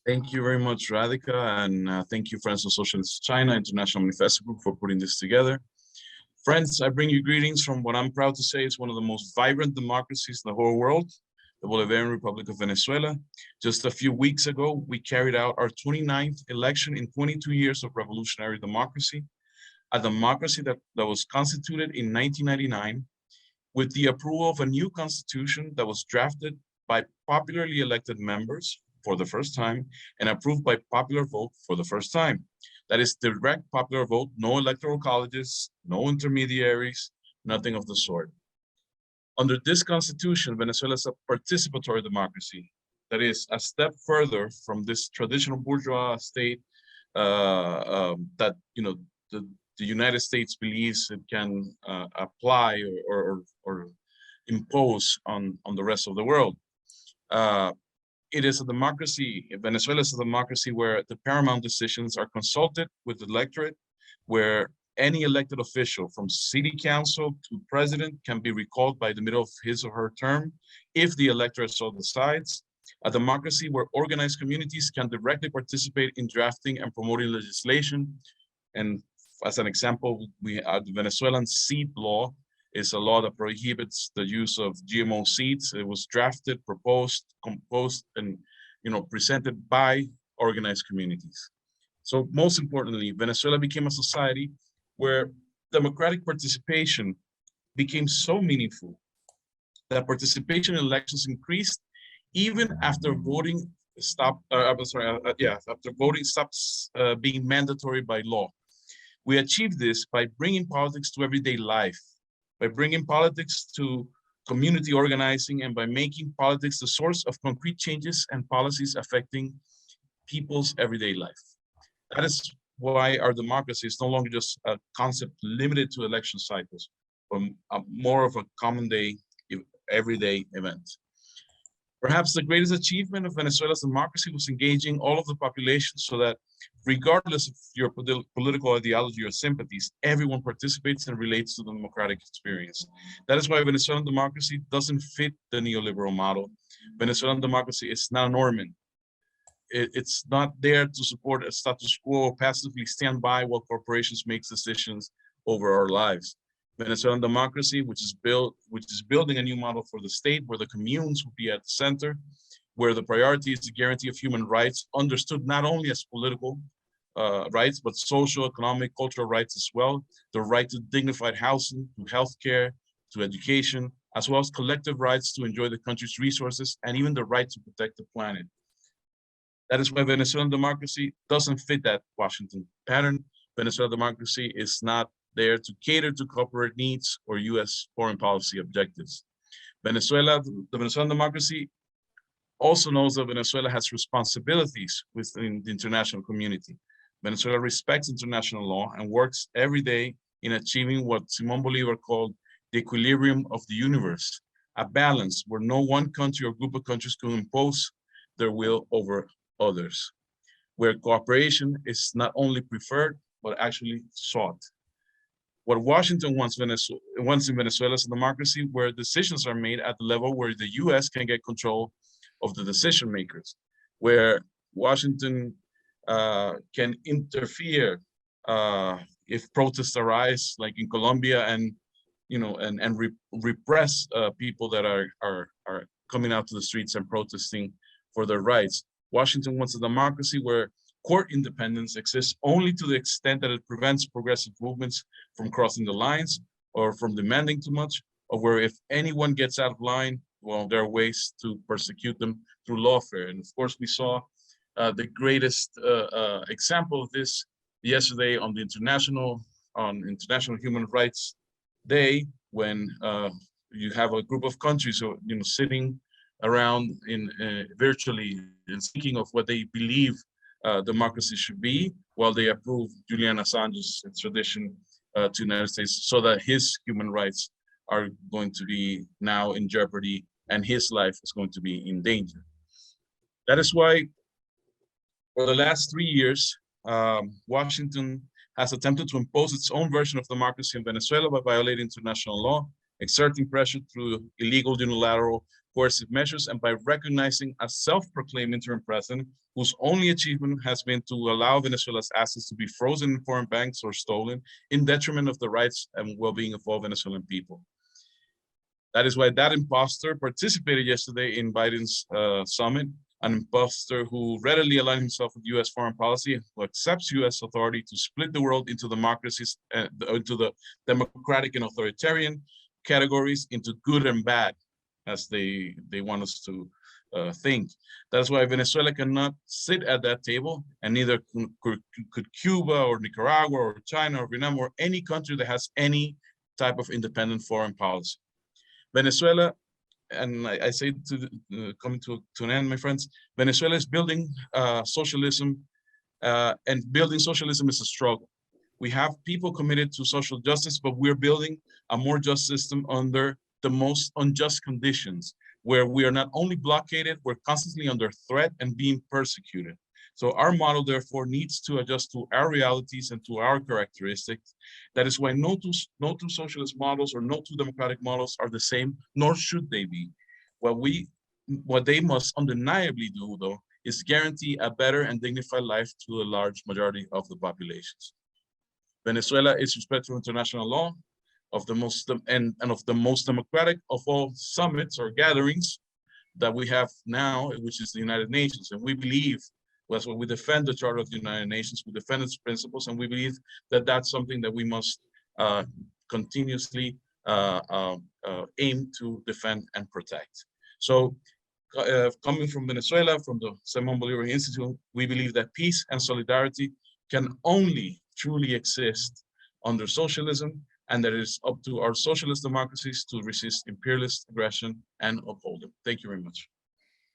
Thank you very much, Radhika, and thank you, Friends of Socialist China International Manifesto Group, for putting this together. Friends, I bring you greetings from what I'm proud to say is one of the most vibrant democracies in the whole world, the Bolivarian Republic of Venezuela. Just a few weeks ago, we carried out our 29th election in 22 years of revolutionary democracy, a democracy that was constituted in 1999 with the approval of a new constitution that was drafted by popularly elected members for the first time and approved by popular vote for the first time. That is direct popular vote, no electoral colleges, no intermediaries, nothing of the sort. Under this constitution, Venezuela is a participatory democracy. That is a step further from this traditional bourgeois state that the United States believes it can apply or impose on the rest of the world. It is a democracy, Venezuela is a democracy where the paramount decisions are consulted with the electorate, where any elected official from city council to president can be recalled by the middle of his or her term if the electorate so decides. A democracy where organized communities can directly participate in drafting and promoting legislation. And as an example, we have the Venezuelan seed law is a law that prohibits the use of GMO seeds. It was drafted, proposed, composed, and presented by organized communities. So most importantly, Venezuela became a society where democratic participation became so meaningful that participation in elections increased even after voting stopped. After voting stops being mandatory by law. We achieved this by bringing politics to everyday life, by bringing politics to community organizing, and by making politics the source of concrete changes and policies affecting people's everyday life. That is why our democracy is no longer just a concept limited to election cycles, but more of a common day, everyday event. Perhaps the greatest achievement of Venezuela's democracy was engaging all of the population so that regardless of your political ideology or sympathies, everyone participates and relates to the democratic experience. That is why Venezuelan democracy doesn't fit the neoliberal model. Venezuelan democracy is not a Norman. It's not there to support a status quo or passively stand by while corporations make decisions over our lives. Venezuelan democracy, which is building a new model for the state where the communes will be at the center, where the priority is the guarantee of human rights, understood not only as political rights, but social, economic, cultural rights as well, the right to dignified housing, to healthcare, to education, as well as collective rights to enjoy the country's resources, and even the right to protect the planet. That is why Venezuelan democracy doesn't fit that Washington pattern. Venezuelan democracy is not there to cater to corporate needs or US foreign policy objectives. The Venezuelan democracy also knows that Venezuela has responsibilities within the international community. Venezuela respects international law and works every day in achieving what Simon Bolivar called the equilibrium of the universe, a balance where no one country or group of countries can impose their will over others, where cooperation is not only preferred, but actually sought. What Washington wants in Venezuela is a democracy where decisions are made at the level where the US can get control of the decision makers, where Washington can interfere if protests arise, like in Colombia, and repress people that are coming out to the streets and protesting for their rights. Washington wants a democracy where court independence exists only to the extent that it prevents progressive movements from crossing the lines or from demanding too much, or where if anyone gets out of line, well, there are ways to persecute them through lawfare. And of course, we saw the greatest example of this yesterday on International Human Rights Day, when you have a group of countries, sitting around virtually and speaking of what they believe democracy should be, while they approve Julian Assange's extradition to the United States, so that his human rights are going to be now in jeopardy and his life is going to be in danger. That is why for the last 3 years, Washington has attempted to impose its own version of democracy in Venezuela by violating international law, exerting pressure through illegal unilateral coercive measures, and by recognizing a self-proclaimed interim president whose only achievement has been to allow Venezuela's assets to be frozen in foreign banks or stolen in detriment of the rights and well-being of all Venezuelan people. That is why that imposter participated yesterday in Biden's summit, an imposter who readily aligned himself with US foreign policy, who accepts US authority to split the world into democracies, into the democratic and authoritarian categories, into good and bad, as they want us to think. That's why Venezuela cannot sit at that table, and neither could Cuba or Nicaragua or China or Vietnam or any country that has any type of independent foreign policy. Venezuela, and I say coming to an end, my friends, Venezuela is building socialism, and building socialism is a struggle. We have people committed to social justice, but we're building a more just system under the most unjust conditions, where we are not only blockaded, we're constantly under threat and being persecuted. So our model, therefore, needs to adjust to our realities and to our characteristics. That is why no two socialist models or no two democratic models are the same, nor should they be. What they must undeniably do, though, is guarantee a better and dignified life to a large majority of the populations. Venezuela is respectful of international law, of the most democratic of all summits or gatherings that we have now, which is the United Nations. And we believe, that's what we defend the Charter of the United Nations, we defend its principles, and we believe that that's something that we must continuously aim to defend and protect. So coming from Venezuela, from the Simón Bolívar Institute, we believe that peace and solidarity can only truly exist under socialism, and that it is up to our socialist democracies to resist imperialist aggression and uphold them. Thank you very much.